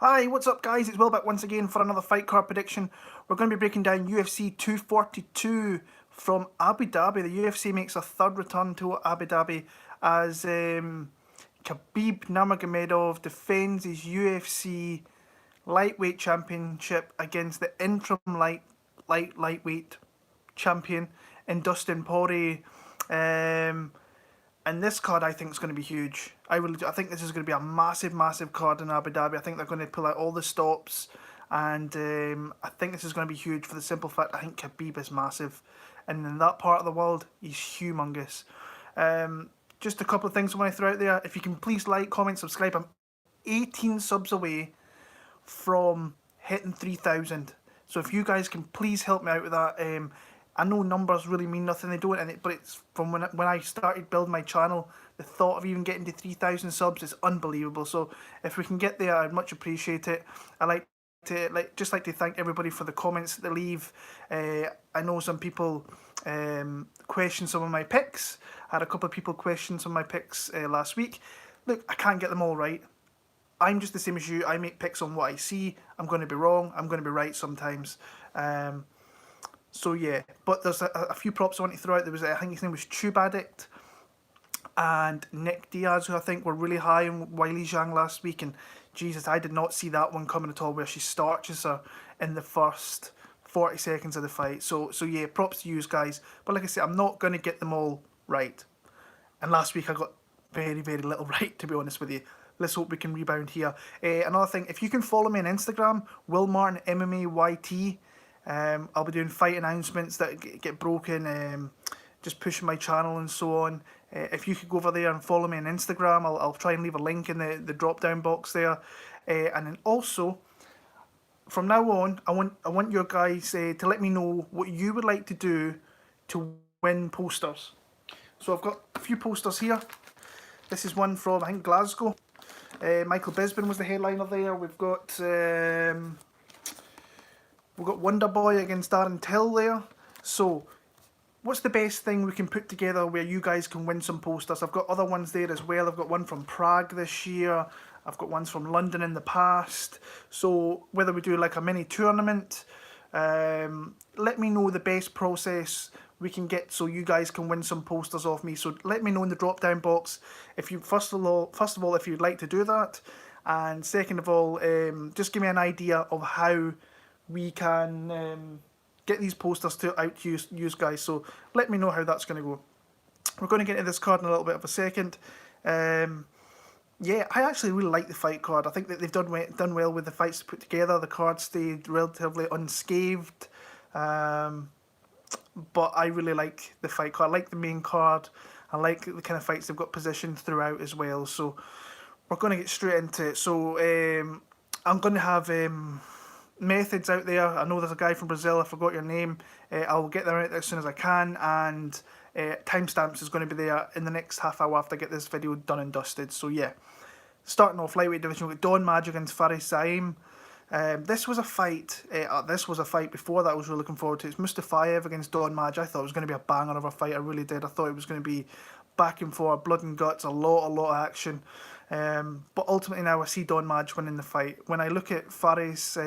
Hi, what's up guys? It's Will back once again for another fight card prediction. We're going to be breaking down UFC 242 from Abu Dhabi. The UFC makes a third return to Abu Dhabi as Khabib Nurmagomedov defends his UFC lightweight championship against the interim lightweight champion in Dustin Poirier. And this card, I think, is going to be huge. I think this is going to be a massive, massive card in Abu Dhabi. I think they're going to pull out all the stops, and I think this is going to be huge for the simple fact I think Khabib is massive, and in that part of the world, he's humongous. Just a couple of things I want to throw out there. If you can please like, comment, subscribe. I'm 18 subs away from hitting 3,000. So if you guys can please help me out with that. I know numbers really mean nothing, they don't, but it's from when I started building my channel, the thought of even getting to 3,000 subs is unbelievable. So if we can get there, I'd much appreciate it. I like to thank everybody for the comments that they leave. I know some people question some of my picks. I had a couple of people question some of my picks last week. Look, I can't get them all right. I'm just the same as you. I make picks on what I see. I'm going to be wrong. I'm going to be right sometimes. So yeah, but there's a few props I want to throw out. There was, I think his name was Tube Addict and Nick Diaz, who I think were really high on Wiley Zhang last week. And Jesus, I did not see that one coming at all, where she starches her in the first 40 seconds of the fight. So yeah, props to you guys. But like I said, I'm not going to get them all right. And last week I got very, very little right, to be honest with you. Let's hope we can rebound here. Another thing, if you can follow me on Instagram, Will Martin MMA YT. I'll be doing fight announcements that get broken, just pushing my channel and so on. If you could go over there and follow me on Instagram, I'll try and leave a link in the drop down box there. And then also, from now on, I want your guys to let me know what you would like to do to win posters. So I've got a few posters here. This is one from, I think, Glasgow. Michael Bisbin was the headliner there. We've got Wonder Boy against Darren Till there. So, what's the best thing we can put together where you guys can win some posters? I've got other ones there as well. I've got one from Prague this year. I've got ones from London in the past. So, whether we do like a mini tournament, let me know the best process we can get so you guys can win some posters off me. So, let me know in the drop down box if you first of all if you'd like to do that, and second of all, just give me an idea of how we can get these posters out to you guys. So let me know how that's going to go. We're going to get into this card in a little bit of a second. Yeah, I actually really like the fight card. I think that they've done well with the fights put together. The card stayed relatively unscathed. But I really like the fight card. I like the main card. I like the kind of fights they've got positioned throughout as well. So we're going to get straight into it. So I'm going to have methods out there. I know there's a guy from Brazil, I forgot your name. I'll get them out as soon as I can, and timestamps is going to be there in the next half hour after I get this video done and dusted. So yeah, starting off lightweight division, we've got Don Madge against Faris Zaim. This was a fight before that I was really looking forward to. It's Mustafayev against Don Madge. I thought it was going to be a banger of a fight, I really did. I thought it was going to be back and forth, blood and guts, a lot of action. But ultimately now I see Don Madge winning the fight. When I look at Faris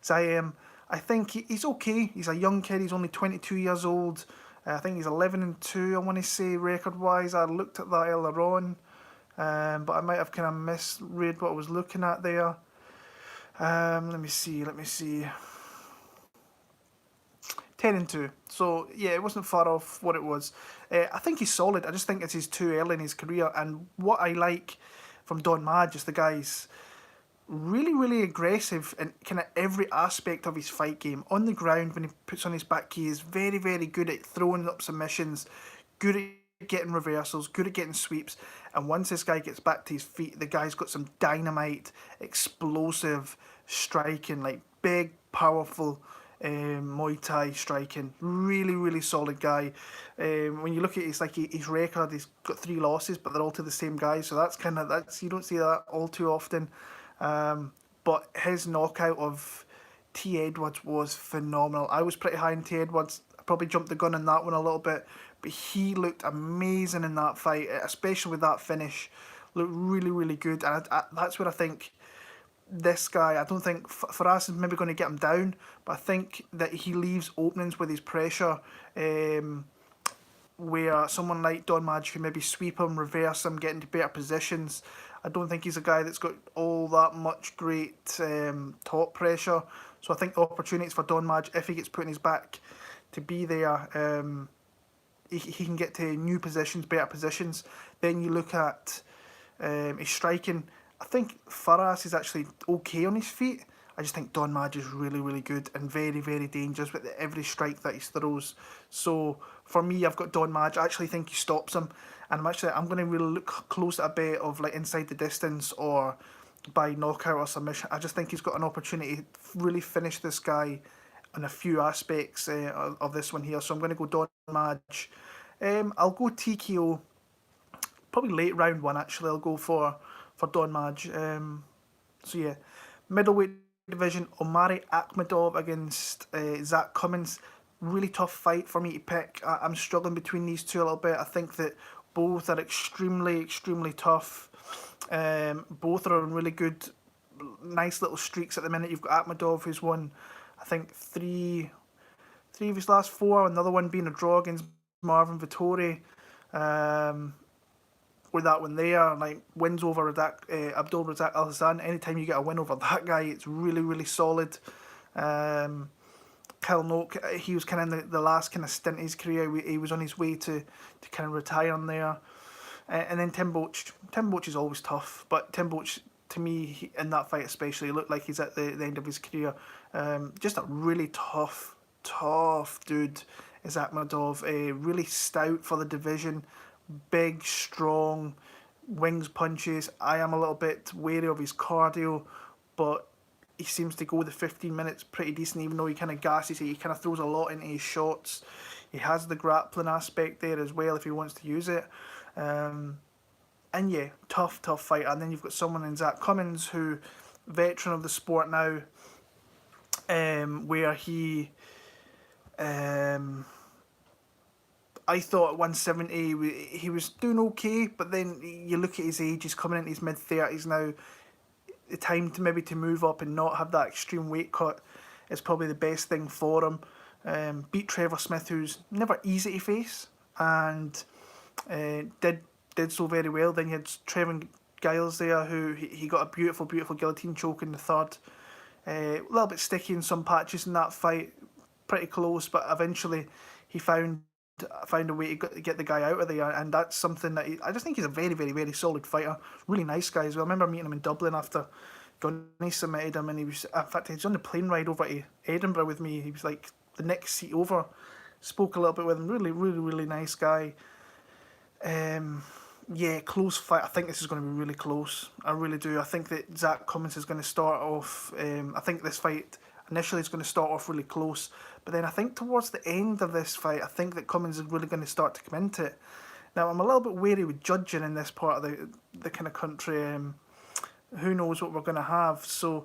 Zaim, I think he's okay. He's a young kid. He's only 22 years old. I think he's 11-2, I want to say, record-wise. I looked at that earlier on, but I might have kind of misread what I was looking at there. Let me see. 10-2. So yeah, it wasn't far off what it was. I think he's solid. I just think it's too early in his career. And what I like from Don Madge is the guy's really, really aggressive in kind of every aspect of his fight game. On the ground, when he puts on his back, he is very, very good at throwing up submissions, good at getting reversals, good at getting sweeps. And once this guy gets back to his feet, the guy's got some dynamite, explosive striking, like big, powerful Muay Thai striking. Really, really solid guy. When you look at his record, he's got 3 losses, but they're all to the same guy. So that's you don't see that all too often. But his knockout of T. Edwards was phenomenal. I was pretty high on T. Edwards. I probably jumped the gun on that one a little bit, but he looked amazing in that fight, especially with that finish. Looked really, really good, and that's where I think this guy, I don't think Faras is maybe going to get him down, but I think that he leaves openings with his pressure, where someone like Don Madge can maybe sweep him, reverse him, get into better positions. I don't think he's a guy that's got all that much great top pressure. So I think the opportunities for Don Madge, if he gets put in his back, to be there, he can get to new positions, better positions. Then you look at his striking. I think Faras is actually okay on his feet. I just think Don Madge is really, really good and very, very dangerous with every strike that he throws. So for me, I've got Don Madge. I actually think he stops him, and I'm going to really look close at a bet of like inside the distance or by knockout or submission. I just think he's got an opportunity to really finish this guy on a few aspects of this one here. So I'm going to go Don Madge. I'll go TKO. Probably late round one actually. I'll go for Don Madge. So yeah, middleweight division, Omari Akhmedov against Zach Cummins. Really tough fight for me to pick. I'm struggling between these two a little bit. I think that both are extremely, extremely tough. Both are on really good, nice little streaks at the minute. You've got Akhmedov, who's won, I think, three of his last four. Another one being a draw against Marvin Vettori. With that one there, like wins over Abdul Razak Al Hassan. Anytime you get a win over that guy, it's really, really solid. Kyle Noak, he was kind of in the last kind of stint in his career. He was on his way to kind of retiring there. And then Tim Boetsch. Tim Boetsch is always tough, but Tim Boetsch, to me, in that fight especially, looked like he's at the end of his career. Just a really tough dude is Akhmedov. Really stout for the division. Big, strong, wings punches. I am a little bit wary of his cardio, but he seems to go the 15 minutes pretty decent, even though he kind of gasses it. He kind of throws a lot into his shots. He has the grappling aspect there as well if he wants to use it. And yeah, tough fighter. And then you've got someone in Zach Cummins, who, veteran of the sport now, where he... I thought at 170 he was doing okay, but then you look at his age, he's coming into his mid-30s now. The time to move up and not have that extreme weight cut is probably the best thing for him. Beat Trevor Smith, who's never easy to face, and did so very well. Then you had Trevor Giles there, who he got a beautiful guillotine choke in the third. A little bit sticky in some patches in that fight, pretty close, but eventually he found a way to get the guy out of there, and that's something that I just think he's a very, very, very solid fighter. Really nice guy as well. I remember meeting him in Dublin after Johnny submitted him, and he was on the plane ride over to Edinburgh with me. He was like the next seat over. Spoke a little bit with him. Really, really, really nice guy. Yeah, close fight. I think this is going to be really close. I really do. I think that Zach Cummins is going to start off. I think this fight initially is going to start off really close, but then I think towards the end of this fight, I think that Cummins is really going to start to come into it. Now, I'm a little bit wary with judging in this part of the kind of country. Who knows what we're going to have? So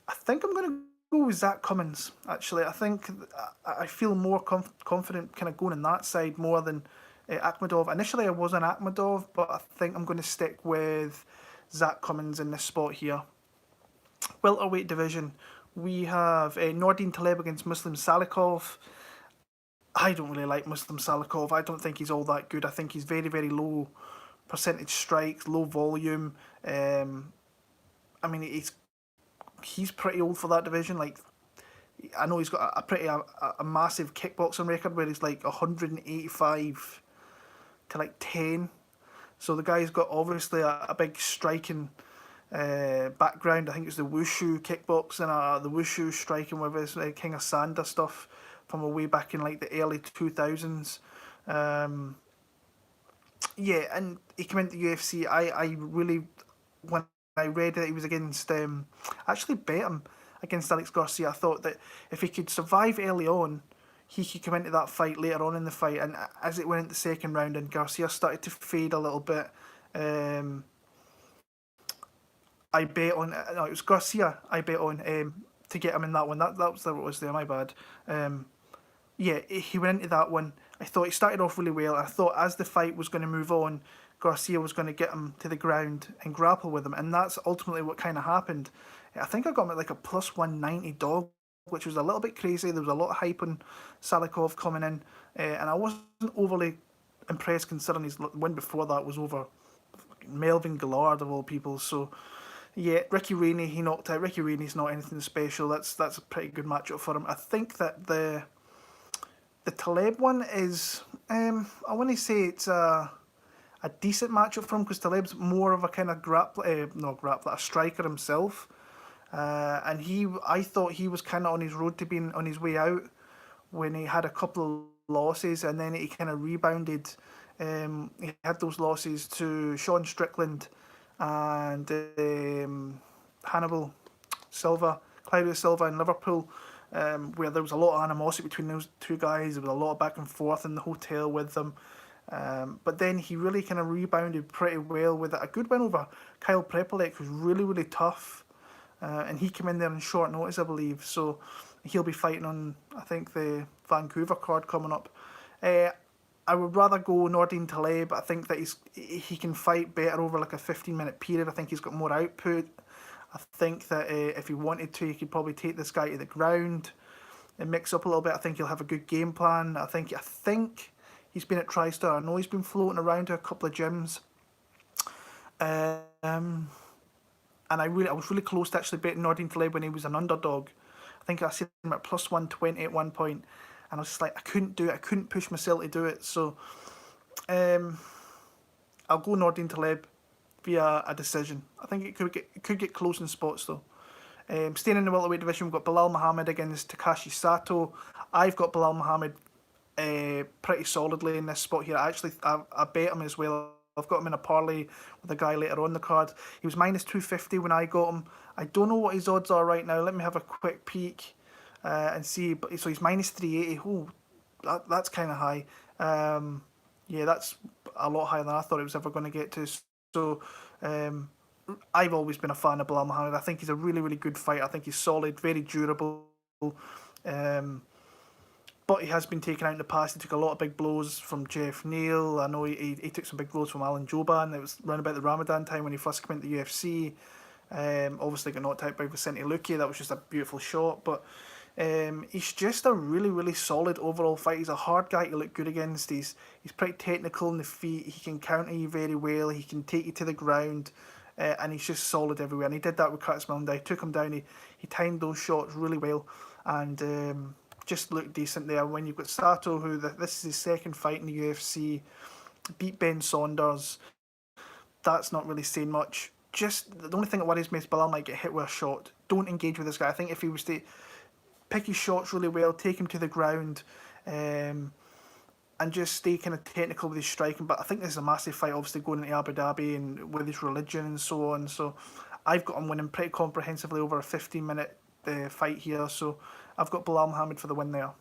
I think I'm going to go with Zach Cummins, actually. I feel more confident kind of going on that side more than Akhmedov. Initially, I was on Akhmedov, but I think I'm going to stick with Zach Cummins in this spot here. Welterweight division. We have Nordin Taleb against Muslim Salikov. I don't really like Muslim Salikov. I don't think he's all that good. I think he's very, very low percentage strikes, low volume. I mean, he's pretty old for that division. Like, I know he's got a massive kickboxing record where he's like 185 to like 10. So the guy's got obviously a big striking background. I think it's the wushu kickboxing, the wushu striking with his King of Sanda stuff from way back in like the early 2000s. Yeah, and he came into UFC. I really, when I read that he was against, I actually bet him against Alex Garcia. I thought that if he could survive early on, he could come into that fight later on in the fight. And as it went into the second round and Garcia started to fade a little bit, I bet on, no, it was Garcia I bet on to get him in that one. That was what was there, my bad. Yeah, he went into that one. I thought he started off really well. I thought as the fight was going to move on, Garcia was going to get him to the ground and grapple with him, and that's ultimately what kind of happened. I think I got him at like a plus 190 dog, which was a little bit crazy. There was a lot of hype on Salikov coming in, and I wasn't overly impressed considering his win before that was over Melvin Gillard of all people. So yeah, Ricky Rainey he knocked out. Ricky Rainey's not anything special. That's a pretty good matchup for him. I think that the Taleb one is I want to say it's a decent matchup for him because Taleb's more of a kind of a striker himself. And I thought he was kind of on his road to being on his way out when he had a couple of losses, and then he kind of rebounded. He had those losses to Sean Strickland and Hannibal Silva, Claudio Silva in Liverpool, where there was a lot of animosity between those two guys. There was a lot of back and forth in the hotel with them. But then he really kind of rebounded pretty well with a good win over Kyle Prepolek, who's really, really tough. And he came in there on short notice, I believe. So he'll be fighting on, I think, the Vancouver card coming up. I would rather go Nordine Taleb. I think that he can fight better over like a 15-minute period. I think he's got more output. I think that if he wanted to, he could probably take this guy to the ground and mix up a little bit. I think he'll have a good game plan. I think he's been at TriStar. I know he's been floating around to a couple of gyms. And I was really close to actually betting Nordine Taleb when he was an underdog. I think I said him at plus 120 at one point, and I was just like, I couldn't do it. I couldn't push myself to do it. So I'll go Nordine Taleb via a decision. I think it could get close in spots though. Staying in the welterweight division, we've got Bilal Muhammad against Takashi Sato. I've got Bilal Muhammad pretty solidly in this spot here. I bet him as well. I've got him in a parlay with a guy later on the card. He was minus 250 when I got him. I don't know what his odds are right now. Let me have a quick peek and see. So he's minus 380. Oh, that's kind of high. Yeah, that's a lot higher than I thought it was ever going to get to. So I've always been a fan of Bilal Muhammad. I think he's a really, really good fighter. I think he's solid, very durable. But he has been taken out in the past. He took a lot of big blows from Jeff Neal. I know he took some big blows from Alan Joban. It was around about the Ramadan time when he first came into the UFC. Obviously got knocked out by Vicente Luque. That was just a beautiful shot. But he's just a really, really solid overall fight. He's a hard guy to look good against. He's pretty technical in the feet. He can counter you very well. He can take you to the ground. And he's just solid everywhere. And he did that with Curtis Millenday. Took him down. He timed those shots really well. And just looked decent there. When you've got Sato, who this is his second fight in the UFC, beat Ben Saunders, that's not really saying much. Just the only thing that worries me is Bilal might get hit with a shot. Don't engage with this guy. I think if he was to pick his shots really well, take him to the ground, and just stay kind of technical with his striking. But I think this is a massive fight, obviously going into Abu Dhabi and with his religion and so on. So I've got him winning pretty comprehensively over a 15-minute fight here. So I've got Bilal Muhammad for the win there.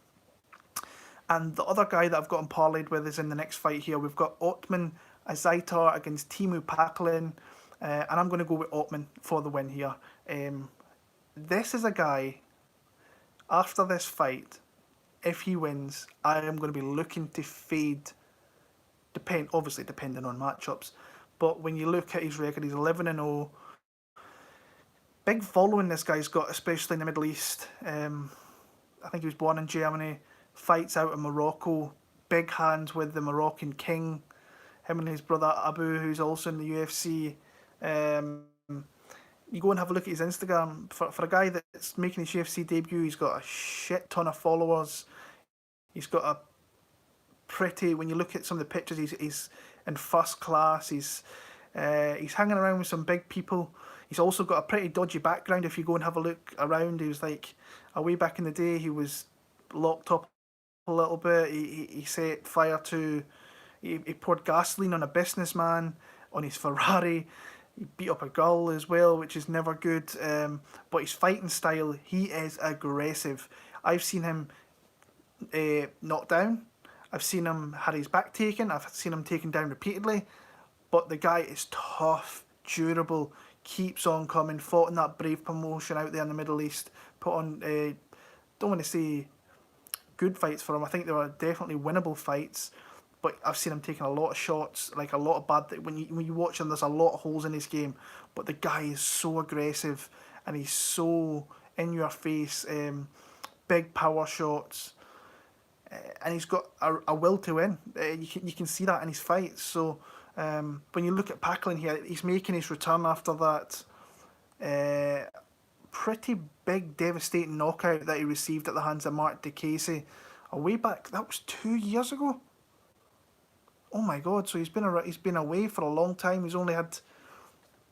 And the other guy that I've got him parlayed with is in the next fight here. We've got Ottman Azaitar against Teemu Packalén. And I'm going to go with Ottman for the win here. This is a guy, after this fight, if he wins, I am going to be looking to fade, obviously depending on matchups. But when you look at his record, he's 11-0. Big following this guy's got, especially in the Middle East. I think he was born in Germany, fights out in Morocco, big hands with the Moroccan king, him and his brother Abu, who's also in the UFC. You go and have a look at his Instagram. For a guy that's making his UFC debut, he's got a shit ton of followers. He's got a pretty, when you look at some of the pictures, he's in first class. He's hanging around with some big people. He's also got a pretty dodgy background. If you go and have a look around, he was like, way back in the day, he was locked up a little bit. He set fire to, he poured gasoline on a businessman, on his Ferrari. He beat up a girl as well, which is never good. But his fighting style, he is aggressive. I've seen him knocked down. I've seen him had his back taken. I've seen him taken down repeatedly. But the guy is tough, durable, keeps on coming, fought in that Brave promotion out there in the Middle East, put on, don't want to say good fights for him, I think they were definitely winnable fights, but I've seen him taking a lot of shots, like a lot of bad. When you watch him, there's a lot of holes in his game, but the guy is so aggressive and he's so in your face, big power shots, and he's got a will to win. You can see that in his fights. So when you look at Packlin here, he's making his return after that pretty big, devastating knockout that he received at the hands of Mark DeCasey way back. That was 2 years ago. Oh my God! So he's been away for a long time. He's only had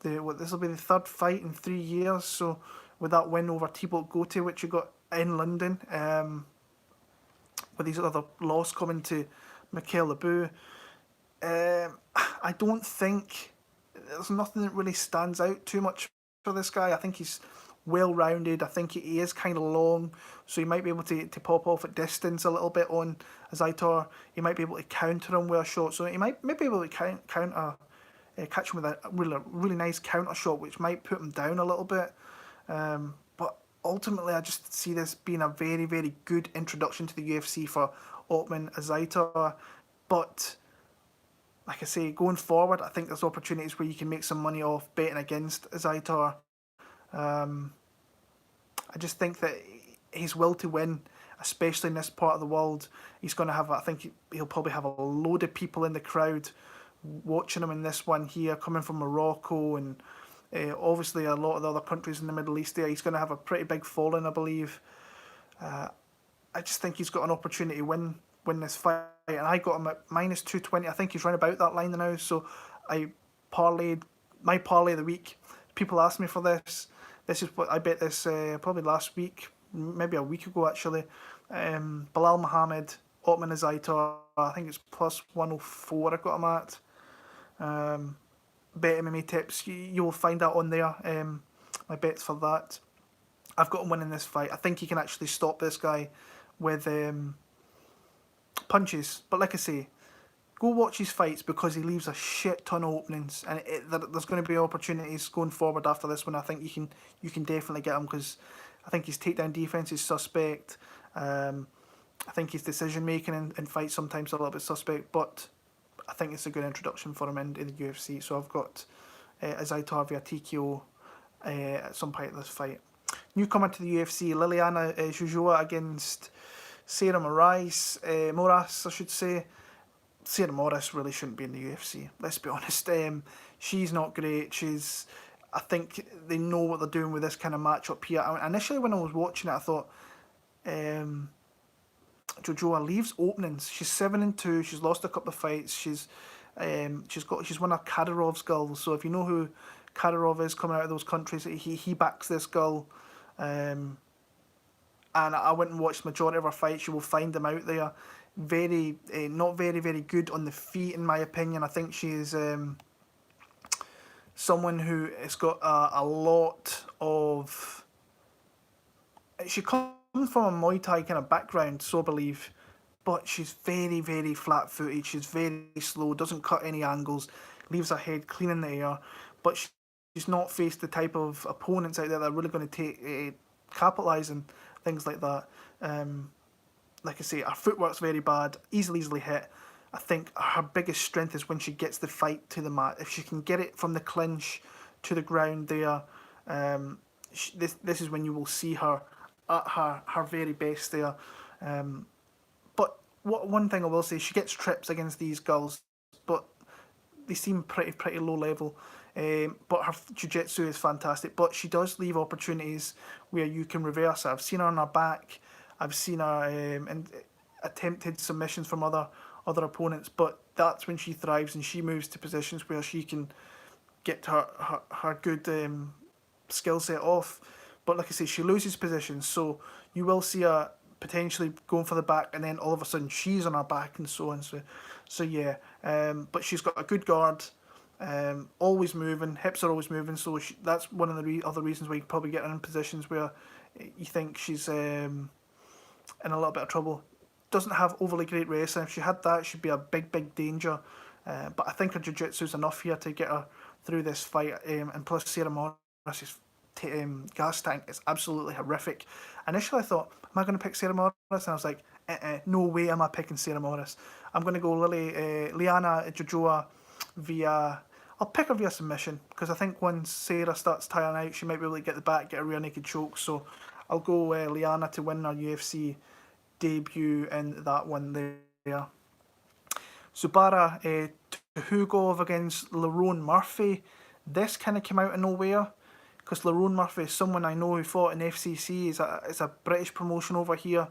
this will be the third fight in 3 years. So with that win over Thibaut Gote, which he got in London, with his other loss coming to Mikhail Lebu, I don't think there's nothing that really stands out too much for this guy. I think he's well-rounded. I think he is kind of long, so he might be able to pop off at distance a little bit on Azaitar. He might be able to counter him with a shot, so he might be able to catch him with a really nice counter shot, which might put him down a little bit. But ultimately, I just see this being a very, very good introduction to the UFC for Ottman, Azaitar. But like I say, going forward, I think there's opportunities where you can make some money off betting against Azaitar. I just think that his will to win, especially in this part of the world, he's going to have, I think he'll probably have a load of people in the crowd watching him in this one here, coming from Morocco and obviously a lot of the other countries in the Middle East there. He's going to have a pretty big following, I believe. I just think he's got an opportunity to win this fight, and I got him at -220. I think he's right about that line now, so I parlayed my parlay of the week. People asked me for this. This is what I bet this probably last week, maybe a week ago actually. Bilal Muhammad, Ottman Azaitar, I think it's +104 I got him at. Bet MMA tips, you'll find that on there. My bets for that. I've got him winning this fight. I think he can actually stop this guy with punches. But like I say, go watch his fights because he leaves a shit ton of openings, and there's going to be opportunities going forward after this one. I think you can definitely get him because I think his takedown defense is suspect. I think his decision making in fights sometimes a little bit suspect, but I think it's a good introduction for him into the UFC. So I've got Azaitar via TKO at some point of this fight. Newcomer to the UFC, Liana Jojua against Sarah Moras, I should say. Sarah Moras really shouldn't be in the UFC. Let's be honest. She's not great. I think they know what they're doing with this kind of matchup here. Initially, when I was watching it, I thought, Jojua leaves openings. She's 7-2. She's lost a couple of fights. She's one of Kadyrov's girls. So if you know who Kadyrov is coming out of those countries, he backs this girl. And I went and watched the majority of her fights. You will find them out there. Not very, very good on the feet, in my opinion. I think she's someone who has got a lot of. She comes from a Muay Thai kind of background, so I believe, but she's very, very flat-footed. She's very slow, doesn't cut any angles, leaves her head clean in the air. But she's not faced the type of opponents out there that are really going to capitalise and things like that. Like I say, her footwork's very bad, easily hit. I think her biggest strength is when she gets the fight to the mat. If she can get it from the clinch to the ground there, this is when you will see her at her very best there. But one thing I will say, she gets trips against these girls, but they seem pretty low level. But her jiu-jitsu is fantastic. But she does leave opportunities where you can reverse her. I've seen her on her back. I've seen her in attempted submissions from other opponents, but that's when she thrives and she moves to positions where she can get her good skill set off. But like I say, she loses positions, so you will see her potentially going for the back, and then all of a sudden she's on her back and so on. So yeah, but she's got a good guard, always moving, hips are always moving. So that's one of the other reasons why you probably get her in positions where you think she's in a little bit of trouble. Doesn't have overly great wrestling. If she had that, she'd be a big danger. But I think her jiu-jitsu is enough here to get her through this fight. And plus, Sarah Moras' gas tank is absolutely horrific. Initially, I thought, am I going to pick Sarah Moras? And I was like, No way am I picking Sarah Moras. I'm going to go Liana Jojua via... I'll pick her via submission, because I think once Sarah starts tiring out, she might be able to get the back, get a rear naked choke. So I'll go Liana to win her UFC debut in that one there. Zubaira Tukhugov against Lerone Murphy. This kind of came out of nowhere, because Lerone Murphy is someone I know who fought in FCC. It's a British promotion over here.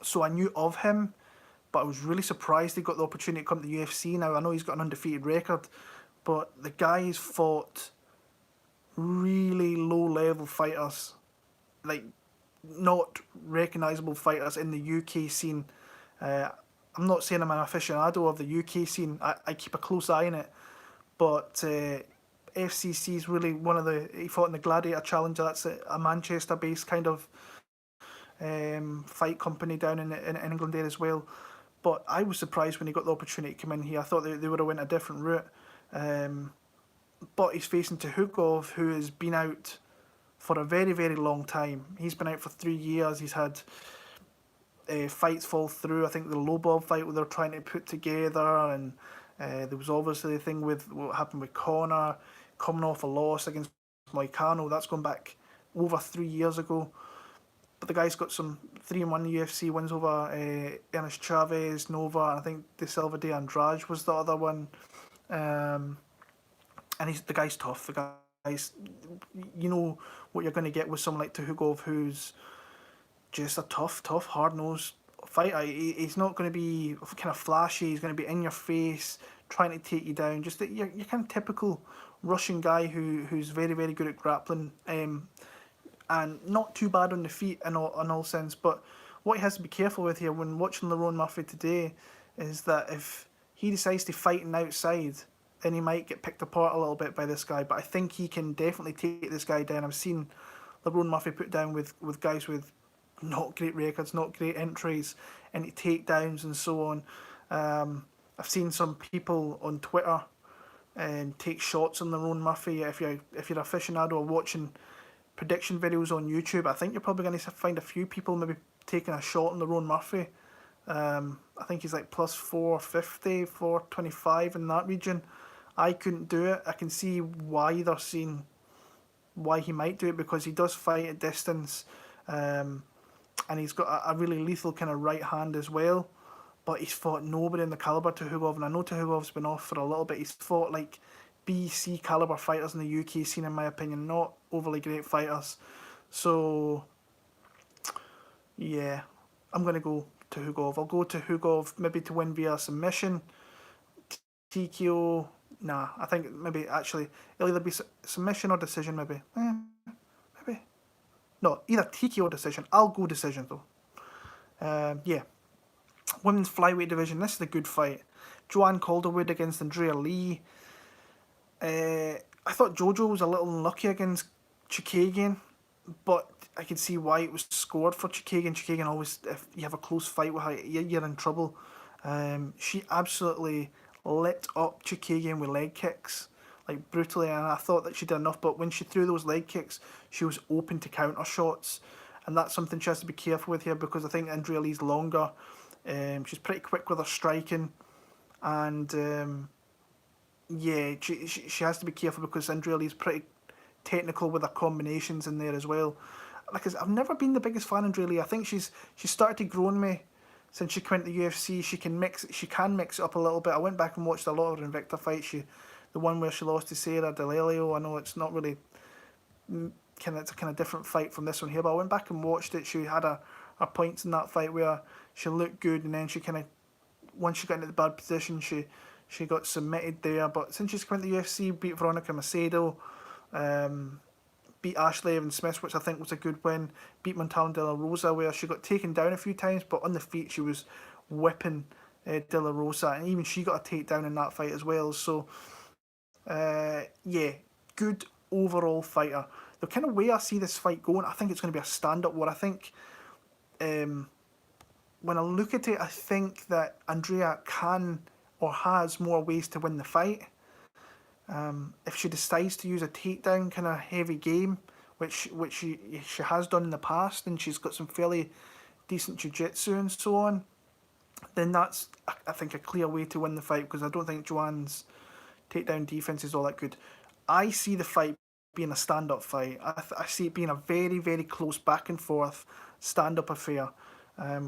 So I knew of him, but I was really surprised he got the opportunity to come to the UFC. Now, I know he's got an undefeated record, but the guy's fought really low-level fighters, like not recognisable fighters in the UK scene. I'm not saying I'm an aficionado of the UK scene. I keep a close eye on it, but FCC is really one of the... He fought in the Gladiator Challenger. That's a Manchester-based kind of fight company down in England there as well. But I was surprised when he got the opportunity to come in here. I thought they would have went a different route. But he's facing Tukhugov, who has been out for a very, very long time. He's been out for 3 years. He's had fights fall through. I think the Lobov fight where they're trying to put together, and there was obviously the thing with what happened with Conor, coming off a loss against Moicano. That's gone back over 3 years ago. But the guy's got some 3-1 UFC wins over Ernest Chavez, Nova, and I think De Silva de Andrade was the other one. And the guy's tough. The guy's, you know what you're going to get with someone like Tukhugov, who's just a tough, hard-nosed fighter. He's not going to be kind of flashy. He's going to be in your face, trying to take you down. Just your kind of typical Russian guy who's very, very good at grappling. And not too bad on the feet in all sense. But what he has to be careful with here when watching Lerone Murphy today is that if he decides to fight an outside, then he might get picked apart a little bit by this guy. But I think he can definitely take this guy down. I've seen Lerone Murphy put down with guys with not great records, not great entries, any takedowns and so on. I've seen some people on Twitter take shots on Lerone Murphy. If you're aficionado or watching prediction videos on YouTube, I think you're probably going to find a few people maybe taking a shot on Lerone Murphy. I think he's like plus 450, 425 in that region. I couldn't do it. I can see why they're seeing why he might do it, because he does fight at distance, and he's got a really lethal kind of right hand as well. But he's fought nobody in the caliber to Tukhugov, and I know Tukhugov's been off for a little bit. He's fought like BC caliber fighters in the UK scene, in my opinion, not overly great fighters. So yeah, I'm going to go Tukhugov. I'll go Tukhugov maybe to win via submission. TKO, nah, I think maybe actually it'll either be submission or decision, maybe. Maybe. No, either TKO or decision. I'll go decision though. Yeah. Women's flyweight division, this is a good fight. Joanne Calderwood against Andrea Lee. I thought Jojua was a little unlucky against Chikagian, but I could see why it was scored for Chikagian. Chikagian always, if you have a close fight with her, you're in trouble. She absolutely lit up Chikagian with leg kicks, like brutally, and I thought that she did enough, but when she threw those leg kicks, she was open to counter shots, and that's something she has to be careful with here, because I think Andrea Lee's longer. She's pretty quick with her striking, and yeah, she has to be careful because Andrea Lee's pretty technical with her combinations in there as well. Like, I've never been the biggest fan of Andrea Lee. I think she's started to grow on me since she went to the UFC. She can mix it up a little bit. I went back and watched a lot of her Invicta fights. The one where she lost to Sarah Delelio. I know it's not really it's a kind of different fight from this one here, but I went back and watched it. She had her points in that fight where she looked good, and then she kind of, once she got into the bad position, she got submitted there. But since she's come into the UFC, beat Veronica Macedo, beat Ashley Evans-Smith, which I think was a good win, beat Montalvo De La Rosa, where she got taken down a few times, but on the feet she was whipping De La Rosa, and even she got a takedown in that fight as well. So yeah, good overall fighter. The kind of way I see this fight going, I think it's going to be a stand-up war. I think when I look at it, I think that Andrea can or has more ways to win the fight. If she decides to use a takedown kind of heavy game, which she has done in the past, and she's got some fairly decent jiu-jitsu and so on, then that's, I think, a clear way to win the fight, because I don't think Joanne's takedown defense is all that good. I see the fight being a stand-up fight. I see it being a very, very close back and forth stand-up affair,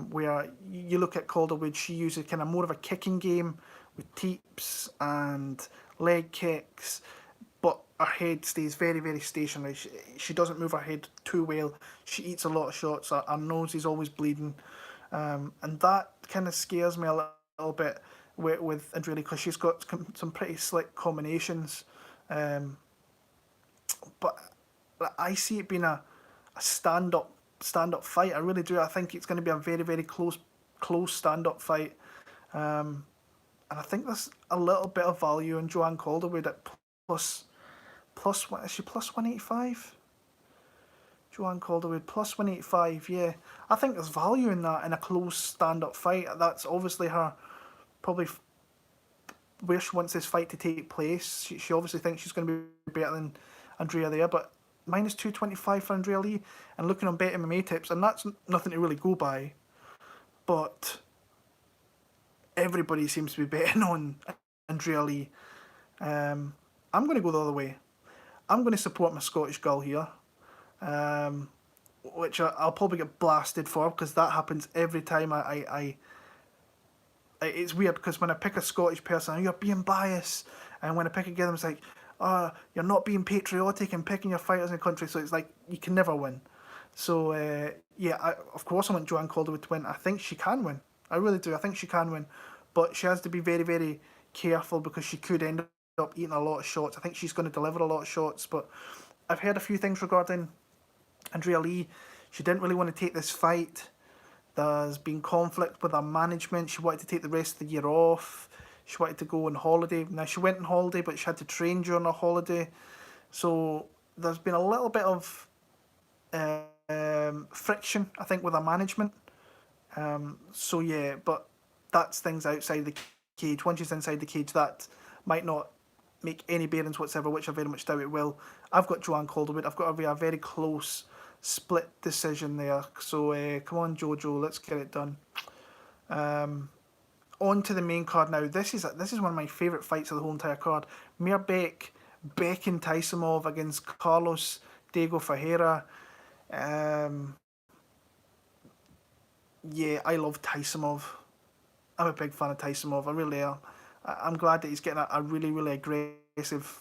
where you look at Calderwood, she uses kind of more of a kicking game with teeps and leg kicks, but her head stays very, very stationary. She doesn't move her head too well. She eats a lot of shots. Her nose is always bleeding. And that kind of scares me a little bit with Andrea, because she's got some pretty slick combinations. But I see it being a stand-up fight. I really do. I think it's going to be a very, very close stand-up fight. And I think there's a little bit of value in Joanne Calderwood at plus what is she, plus 185? Joanne Calderwood plus 185, yeah. I think there's value in that in a close stand-up fight. That's obviously her probably where she wants this fight to take place. She obviously thinks she's going to be better than Andrea there, but minus 225 for Andrea Lee, and looking on Bet MMA tips, and that's nothing to really go by, but everybody seems to be betting on Andrea Lee. I'm going to go the other way. I'm going to support my Scottish girl here, which I'll probably get blasted for, because that happens every time it's weird, because when I pick a Scottish person, you're being biased, and when I pick again, it's like, oh, you're not being patriotic and picking your fighters in the country, so it's like, you can never win. So, yeah, of course I want Joanne Calderwood to win. I think she can win. I really do. I think she can win. But she has to be very, very careful, because she could end up eating a lot of shots. I think she's going to deliver a lot of shots, but I've heard a few things regarding Andrea Lee. She didn't really want to take this fight. There's been conflict with her management. She wanted to take the rest of the year off. She wanted to go on holiday. Now, she went on holiday, but she had to train during her holiday. So there's been a little bit of friction, I think, with her management. So, yeah, but that's things outside the cage. Once she's inside the cage, that might not make any bearings whatsoever, which I very much doubt it will. I've got Joanne Calderwood. I've got to be a very close split decision there. So come on, Jojo, let's get it done. On to the main card now. This is one of my favourite fights of the whole entire card. Mairbek becking Taisumov against Carlos Diego Ferreira. Yeah, I love Taisumov. I'm a big fan of Taisumov. I really am. I'm glad that he's getting a really, really aggressive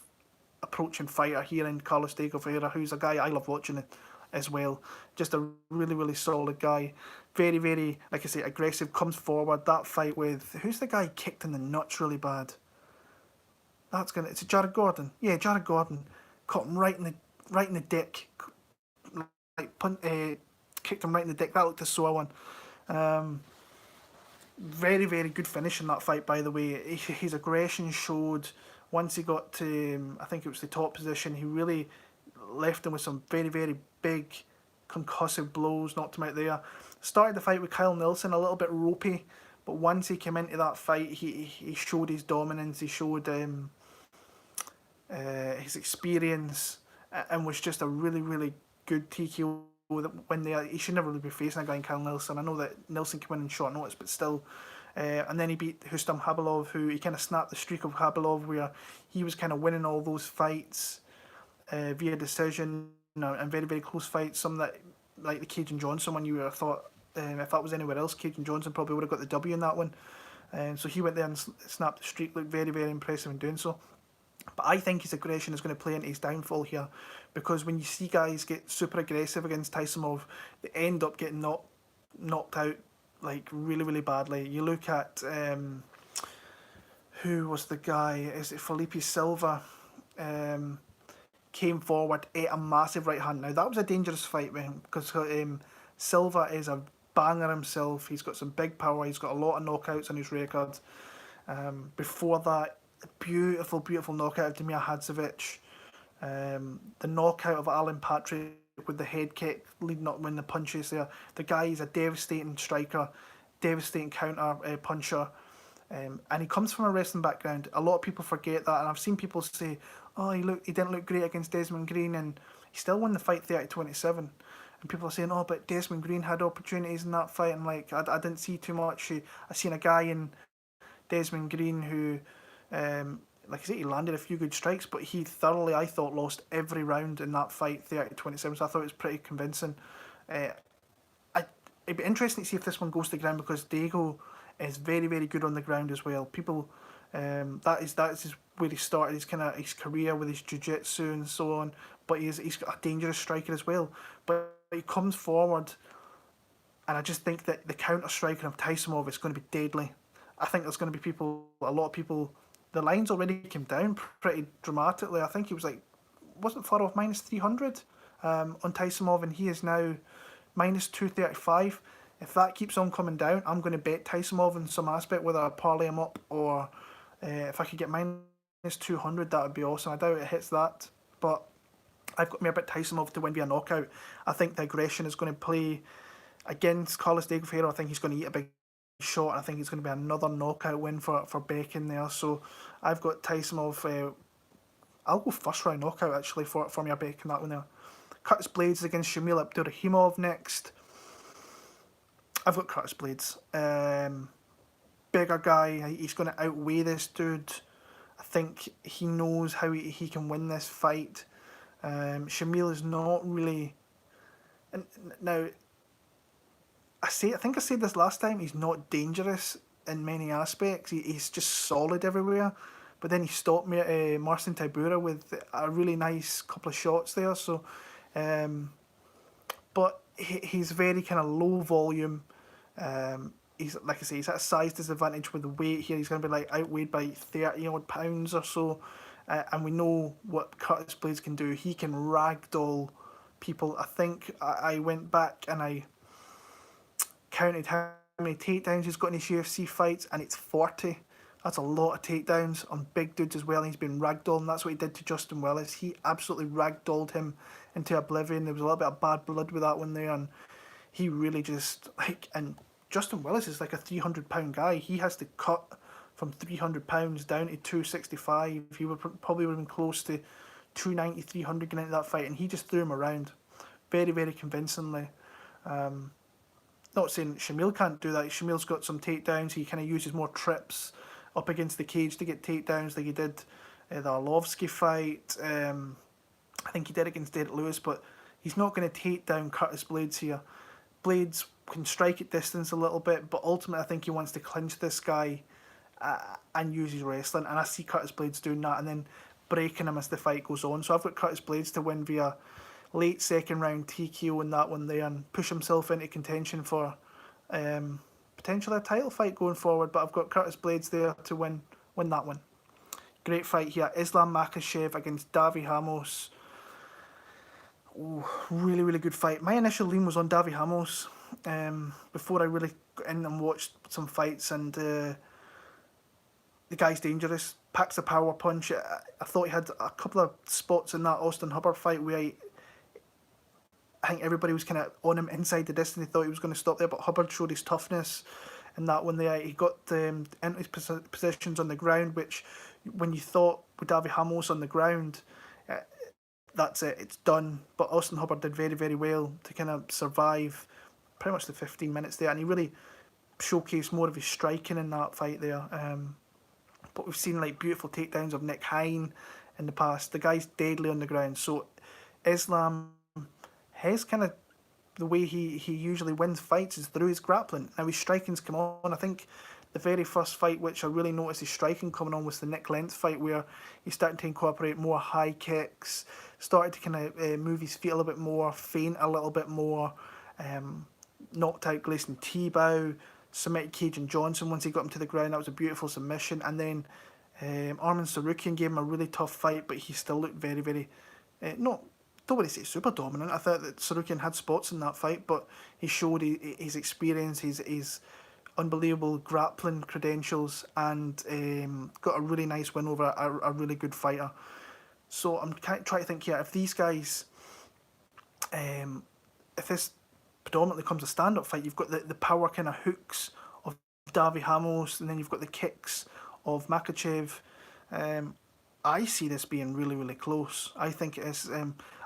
approaching fighter here in Carlos Diego Ferreira, who's a guy I love watching as well. Just a really, really solid guy. Very, very, like I say, aggressive, comes forward. That fight with, who's the guy kicked in the nuts really bad? It's Jared Gordon. Yeah, Jared Gordon caught him right in the dick. Kicked him right in the dick. That looked a sore one. Very, very good finish in that fight, by the way. His aggression showed once he got to, I think it was the top position. He really left him with some very, very big concussive blows, knocked him out there. Started the fight with Kyle Nelson a little bit ropey, but once he came into that fight, he showed his dominance, he showed his experience, and was just a really, really good TKO. When he should never really be facing a guy in Kyle Nelson. I know that Nelson came in short notice, but still. And then he beat Hustam Khabilov, who he kind of snapped the streak of Khabilov, where he was kind of winning all those fights via decision, and very, very close fights. Some that, like the Cajun Johnson one, you would have thought if that was anywhere else, Cajun Johnson probably would have got the W in that one. So he went there and snapped the streak, looked very, very impressive in doing so. But I think his aggression is going to play into his downfall here, because when you see guys get super aggressive against Taisumov, they end up getting knocked out like really, really badly. You look at who was the guy? Is it Felipe Silva? Came forward, ate a massive right hand. Now that was a dangerous fight with him, because Silva is a banger himself. He's got some big power. He's got a lot of knockouts on his record. Before that, beautiful, beautiful knockout of Demir Hadzovic. The knockout of Alan Patrick with the head kick, leading up when the punches there. The guy is a devastating striker, devastating counter puncher. And he comes from a wrestling background. A lot of people forget that, and I've seen people say, oh, he didn't look great against Desmond Green, and he still won the fight 30-27. and people are saying, oh, but Desmond Green had opportunities in that fight, and like I didn't see too much. I seen a guy in Desmond Green who, like I said, he landed a few good strikes, but he thoroughly, I thought, lost every round in that fight, 30-27. So I thought it was pretty convincing. Uh, it'd be interesting to see if this one goes to the ground, because Diego is very, very good on the ground as well. People, that is where he started his career with his jiu-jitsu and so on. But he's got a dangerous striker as well. But he comes forward, and I just think that the counter striking of Taisumov is going to be deadly. I think there's going to be a lot of people. The lines already came down pretty dramatically. I think he was like, wasn't far off -300 on Taisumov, and he is now -235. If that keeps on coming down, I'm going to bet Taisumov in some aspect, whether I parlay him up or if I could get -200, that would be awesome. I doubt it hits that, but I've got Mairbek Taisumov to win via knockout. I think the aggression is going to play against Carlos Diego Ferreira. I think he's going to eat a big shot, and I think it's going to be another knockout win for Beck in there. So I've got Taisumov. I'll go first round knockout actually for Mairbek in that one there. Curtis Blaydes against Shamil Abdurakhimov next. I've got Curtis Blaydes. Bigger guy. He's going to outweigh this dude. I think he knows how he can win this fight. Shamil is not really. And now, I think I said this last time. He's not dangerous in many aspects. He's just solid everywhere. But then he stopped me at Marcin Tybura with a really nice couple of shots there. So, but he's very kind of low volume. He's, like I say, he's at a size disadvantage with the weight here. He's going to be like outweighed by 30 odd pounds or so. And we know what Curtis Blaydes can do. He can ragdoll people. I think I went back and I counted how many takedowns he's got in his UFC fights, and it's 40. That's a lot of takedowns on big dudes as well. He's been ragdolling. That's what he did to Justin Willis. He absolutely ragdolled him into oblivion. There was a little bit of bad blood with that one there, and he really just and Justin Willis is like a 300-pound guy. He has to cut from 300 pounds down to 265. He would probably would have been close to 290, 300 getting into that fight, and he just threw him around very, very convincingly. Not saying Shamil can't do that. Shamil's got some takedowns. He kind of uses more trips up against the cage to get takedowns, like he did the Arlovsky fight. I think he did against Derek Lewis, but he's not going to take down Curtis Blaydes here. Blaydes can strike at distance a little bit, but ultimately I think he wants to clinch this guy and use his wrestling, and I see Curtis Blaydes doing that and then breaking him as the fight goes on. So I've got Curtis Blaydes to win via late second round TKO in that one there and push himself into contention for potentially a title fight going forward. But I've got Curtis Blaydes there to win that one. Great fight here. Islam Makhachev against Davi Ramos. Oh, really, really good fight. My initial lean was on Davi Ramos before I really got in and watched some fights, and the guy's dangerous. Packs a power punch. I thought he had a couple of spots in that Austin Hubbard fight where I think everybody was kind of on him inside the distance. They thought he was going to stop there, but Hubbard showed his toughness in that one there. He got into his positions on the ground, which when you thought with Davi Ramos on the ground, that's it, it's done. But Austin Hubbard did very, very well to kind of survive pretty much the 15 minutes there, and he really showcased more of his striking in that fight there. But we've seen like beautiful takedowns of Nick Hine in the past. The guy's deadly on the ground. So Islam, his kind of the way he usually wins fights is through his grappling. Now his striking's come on. I think the very first fight which I really noticed his striking coming on was the Nick Lentz fight, where he's starting to incorporate more high kicks, started to kind of move his feet a little bit more, feint a little bit more, knocked out Gleison Tebow, submitted Cajun Johnson once he got him to the ground. That was a beautiful submission. And then Arman Sarukian gave him a really tough fight, but he still looked very, very, don't want to say super dominant. I thought that Sarukian had spots in that fight, but he showed his experience, his unbelievable grappling credentials, and got a really nice win over a really good fighter. So I'm trying to think here, if these guys, if this predominantly comes a stand-up fight, you've got the power kind of hooks of Davi Ramos, and then you've got the kicks of Makhachev. I see this being really, really close. I think it is.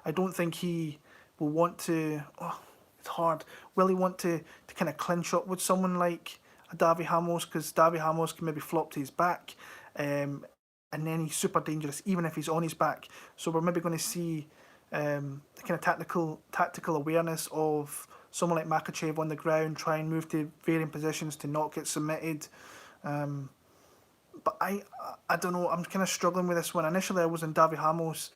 I don't think he will want to. Oh, it's hard. Will he want to kind of clinch up with someone like a Davi Ramos, because Davi Ramos can maybe flop to his back, and then he's super dangerous even if he's on his back. So we're maybe going to see the kind of tactical awareness of someone like Makhachev on the ground, try and move to varying positions to not get submitted. But I don't know. I'm kind of struggling with this one. Initially, I was in Davi Ramos.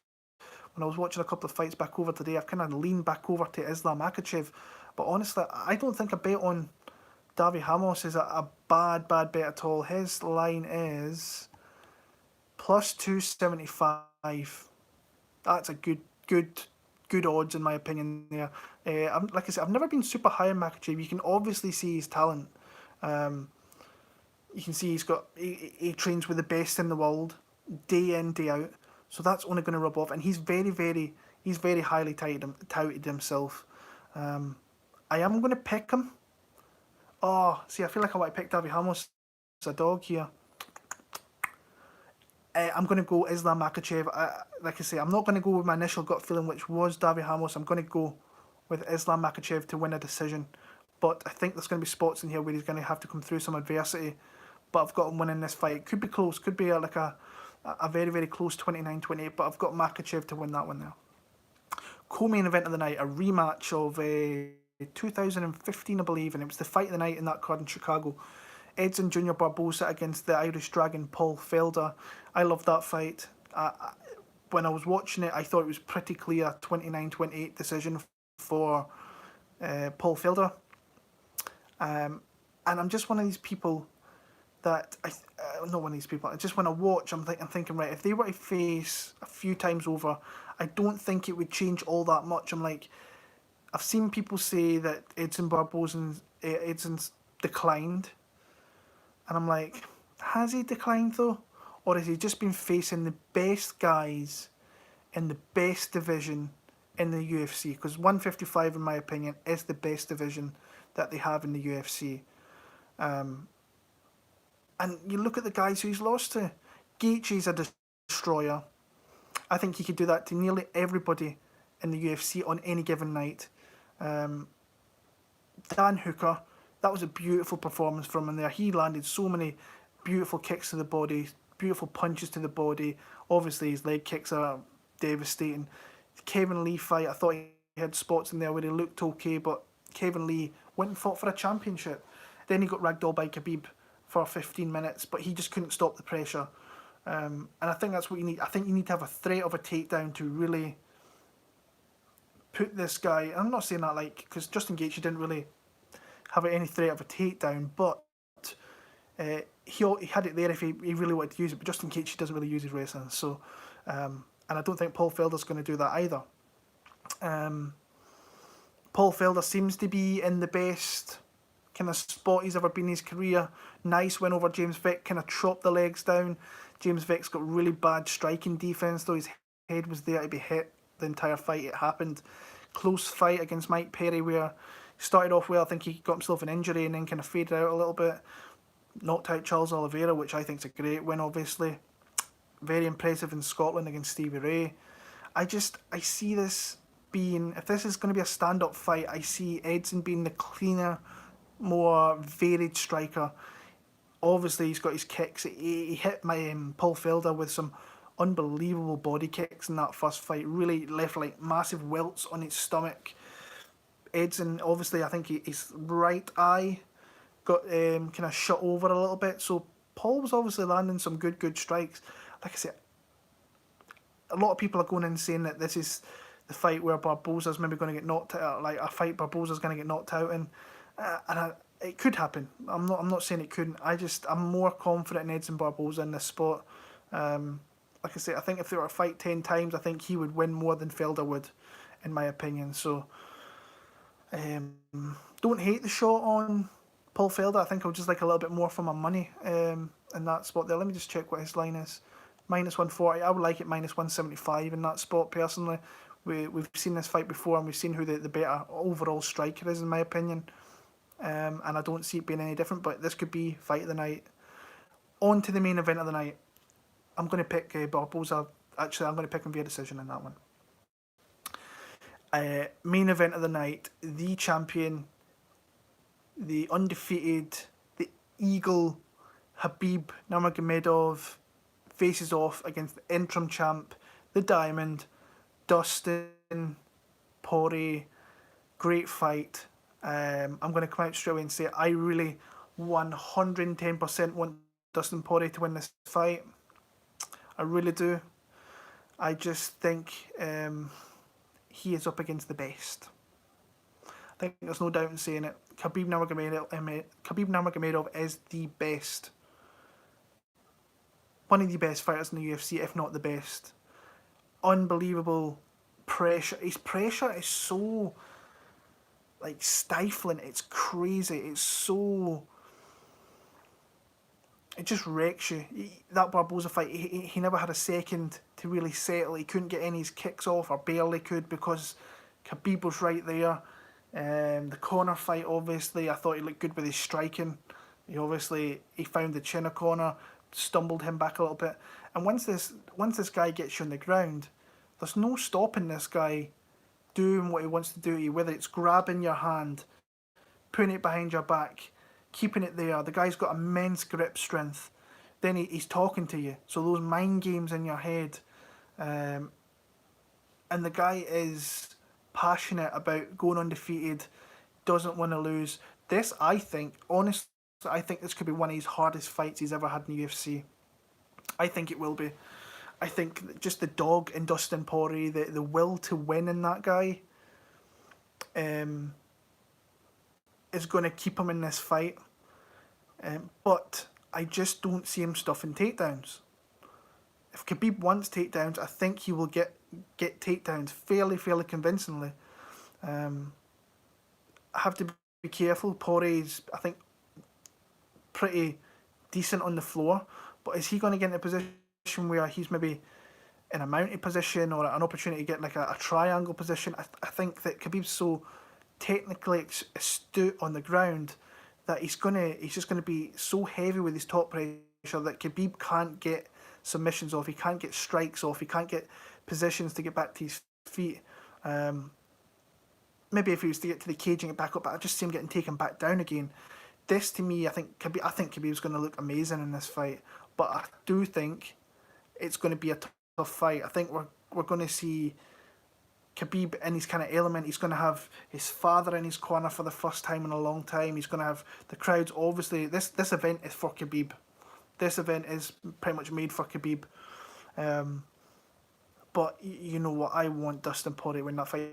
When I was watching a couple of fights back over today, I've kind of leaned back over to Islam Makhachev. But honestly, I don't think a bet on Davi Ramos is a bad bet at all. His line is plus 275. That's a good odds in my opinion there. Like I said, I've never been super high on Makhachev. You can obviously see his talent. You can see he trains with the best in the world, day in, day out. So that's only going to rub off. And he's very highly touted himself. I am going to pick him. Oh, see, I feel like I want to pick Davi Ramos as a dog here. I'm going to go Islam Makhachev. Like I say, I'm not going to go with my initial gut feeling, which was Davi Ramos. I'm going to go with Islam Makhachev to win a decision. But I think there's going to be spots in here where he's going to have to come through some adversity. But I've got him winning this fight. It could be close. Could be like a very, very close 29-28. But I've got Makhachev to win that one there. Co-main event of the night, a rematch of 2015, I believe. And it was the fight of the night in that card in Chicago. Edson Jr. Barboza against the Irish Dragon Paul Felder. I loved that fight. When I was watching it, I thought it was pretty clear 29-28 decision for Paul Felder. And I'm just one of these people that not one of these people. I just want to watch. I'm thinking, right, if they were to face a few times over, I don't think it would change all that much. I'm like, I've seen people say that Edson's declined, and I'm like, has he declined though, or has he just been facing the best guys in the best division in the UFC? Because 155, in my opinion, is the best division that they have in the UFC. And you look at the guys who he's lost to. Gaethje's a destroyer. I think he could do that to nearly everybody in the UFC on any given night. Dan Hooker, that was a beautiful performance from him there. He landed so many beautiful kicks to the body, beautiful punches to the body. Obviously, his leg kicks are devastating. The Kevin Lee fight, I thought he had spots in there where he looked okay, but Kevin Lee went and fought for a championship. Then he got ragdolled by Khabib for 15 minutes, but he just couldn't stop the pressure. And I think that's what you need. I think you need to have a threat of a takedown to really put this guy. And I'm not saying that because Justin Gaethje didn't really have any threat of a takedown, but he had it there if he really wanted to use it. But Justin Gaethje doesn't really use his wrestling, so and I don't think Paul Felder's going to do that either. Paul Felder seems to be in the best kind of spot he's ever been in his career. Nice win over James Vick, kind of chopped the legs down. James Vick's got really bad striking defense, though his head was there to be hit the entire fight. It happened. Close fight against Mike Perry where he started off well. I think he got himself an injury and then kind of faded out a little bit. Knocked out Charles Oliveira, which I think is a great win, obviously. Very impressive in Scotland against Stevie Ray. I see this being, if this is going to be a stand-up fight, I see Edson being the cleaner, more varied striker. Obviously, he's got his kicks. He hit Paul Felder with some unbelievable body kicks in that first fight. Really left massive welts on his stomach. Edson, obviously, I think his right eye got kind of shut over a little bit. So Paul was obviously landing some good strikes. Like I said, a lot of people are going in saying that this is the fight where Barboza's maybe going to get knocked out, like a fight Barboza's going to get knocked out in. It could happen. I'm not saying it couldn't. I'm more confident in Edson Barboza in this spot. Like I say, I think if they were to fight 10 times, I think he would win more than Felder would, in my opinion. So, don't hate the shot on Paul Felder. I think I would just like a little bit more for my money in that spot there. Let me just check what his line is. -140. I would like it -175 in that spot personally. We've seen this fight before and we've seen who the better overall striker is, in my opinion. And I don't see it being any different, but this could be fight of the night. On to the main event of the night. I'm going to pick Barboza. Actually, I'm going to pick him via decision in that one. Main event of the night, the champion, the undefeated, the eagle, Khabib Nurmagomedov faces off against the interim champ, the Diamond, Dustin Poirier. Great fight. I'm going to come out straight away and say I really 110% want Dustin Poirier to win this fight. I really do. I just think he is up against the best. I think there's no doubt in saying it. Khabib Nurmagomedov is the best. One of the best fighters in the UFC, if not the best. Unbelievable pressure. His pressure is so like stifling. It's crazy. It's so... It just wrecks you. That Barboza fight, he never had a second to really settle. He couldn't get any of his kicks off, or barely could, because Khabib was right there. The corner fight, obviously, I thought he looked good with his striking. He found the chin corner, stumbled him back a little bit. And once this guy gets you on the ground, there's no stopping this guy doing what he wants to do to you, whether it's grabbing your hand, putting it behind your back, keeping it there. The guy's got immense grip strength. Then he's talking to you. So those mind games in your head. And the guy is passionate about going undefeated, doesn't want to lose. This, I think, honestly, I think this could be one of his hardest fights he's ever had in the UFC. I think it will be. I think just the dog in Dustin Poirier, the will to win in that guy, is going to keep him in this fight. But I just don't see him stuffing takedowns. If Khabib wants takedowns, I think he will get takedowns fairly convincingly. I have to be careful. Poirier's, I think, pretty decent on the floor, but is he going to get in a position where he's maybe in a mounted position, or an opportunity to get like a triangle position? I think that Khabib's so technically astute on the ground that he's just gonna be so heavy with his top pressure that Khabib can't get submissions off, he can't get strikes off, he can't get positions to get back to his feet. Maybe if he was to get to the cage and get back up, but I just see him getting taken back down again. This, to me, I think Khabib's going to look amazing in this fight, but I do think it's going to be a tough fight. I think we're going to see Khabib in his kind of element. He's going to have his father in his corner for the first time in a long time. He's going to have the crowds. Obviously, this event is for Khabib. This event is pretty much made for Khabib. But you know what? I want Dustin Poirier to win that fight.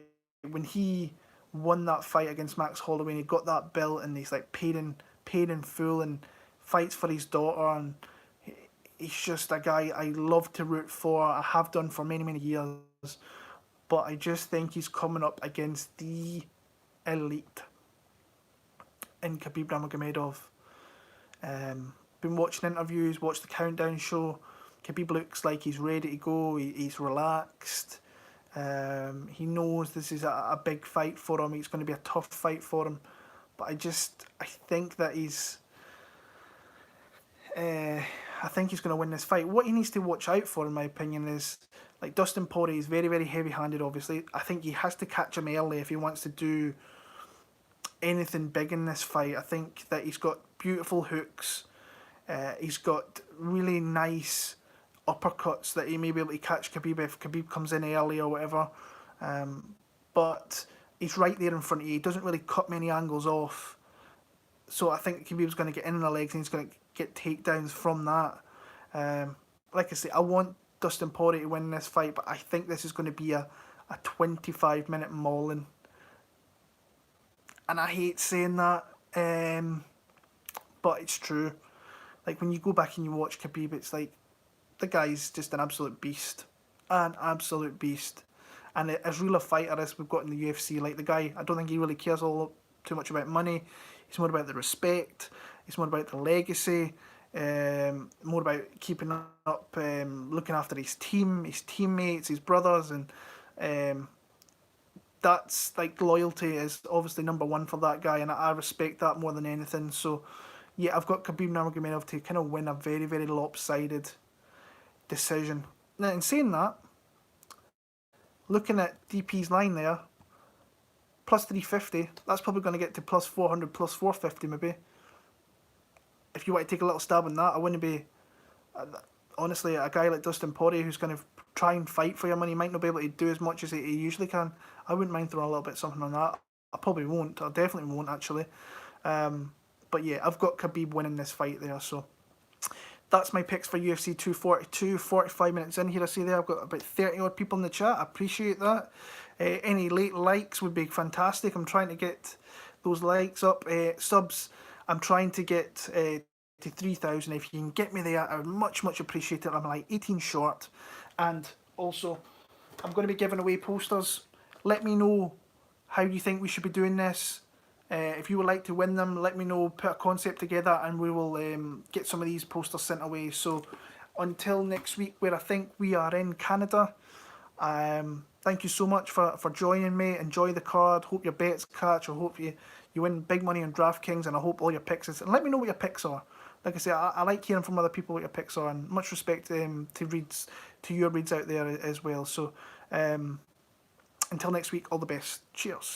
When he won that fight against Max Holloway, and he got that belt, and he's like paid in full, and fights for his daughter, and he's just a guy I love to root for. I have done for many years. But I just think he's coming up against the elite in Khabib Nurmagomedov. Been watching interviews, watched the countdown show. Khabib looks like he's ready to go. He's relaxed. He knows this is a big fight for him. It's going to be a tough fight for him. But I think that he's... I think he's going to win this fight. What he needs to watch out for, in my opinion, is... Like, Dustin Poirier is very heavy-handed, obviously. I think he has to catch him early if he wants to do anything big in this fight. I think that he's got beautiful hooks. He's got really nice uppercuts that he may be able to catch Khabib if Khabib comes in early or whatever. But he's right there in front of you. He doesn't really cut many angles off. So I think Khabib's going to get in the legs and he's going to get takedowns from that. Like I say, I want Dustin Poirier to win this fight, but I think this is going to be a 25-minute mauling. And I hate saying that, but it's true. Like, when you go back and you watch Khabib, it's like, the guy's just an absolute beast. An absolute beast. And as real a fighter as we've got in the UFC, like, the guy, I don't think he really cares all too much about money. It's more about the respect. It's more about the legacy. More about keeping up, looking after his team, his teammates, his brothers, and that's like loyalty is obviously number one for that guy, and I respect that more than anything. So yeah, I've got Khabib Nurmagomedov to kind of win a very lopsided decision. Now, in saying that, looking at DP's line there, plus 350. That's probably going to get to plus 400, plus 450 maybe. If you want to take a little stab on that, I wouldn't be... honestly, a guy like Dustin Poirier who's going to try and fight for your money might not be able to do as much as he usually can. I wouldn't mind throwing a little bit something on that. I probably won't. I definitely won't, actually. But yeah, I've got Khabib winning this fight there, so... That's my picks for UFC 242, 45 minutes in here. I see there I've got about 30 odd people in the chat. I appreciate that. Any late likes would be fantastic. I'm trying to get those likes up. Subs, I'm trying to get to 3,000. If you can get me there, I would much appreciate it. I'm like 18 short. And also, I'm going to be giving away posters. Let me know how you think we should be doing this. If you would like to win them, let me know, put a concept together, and we will get some of these posters sent away. So until next week, where I think we are in Canada, thank you so much for joining me. Enjoy the card. Hope your bets catch. I hope you win big money on DraftKings, and I hope all your picks is. And let me know what your picks are. Like I say, I like hearing from other people what your picks are, and much respect to your reads out there as well. So until next week, all the best. Cheers.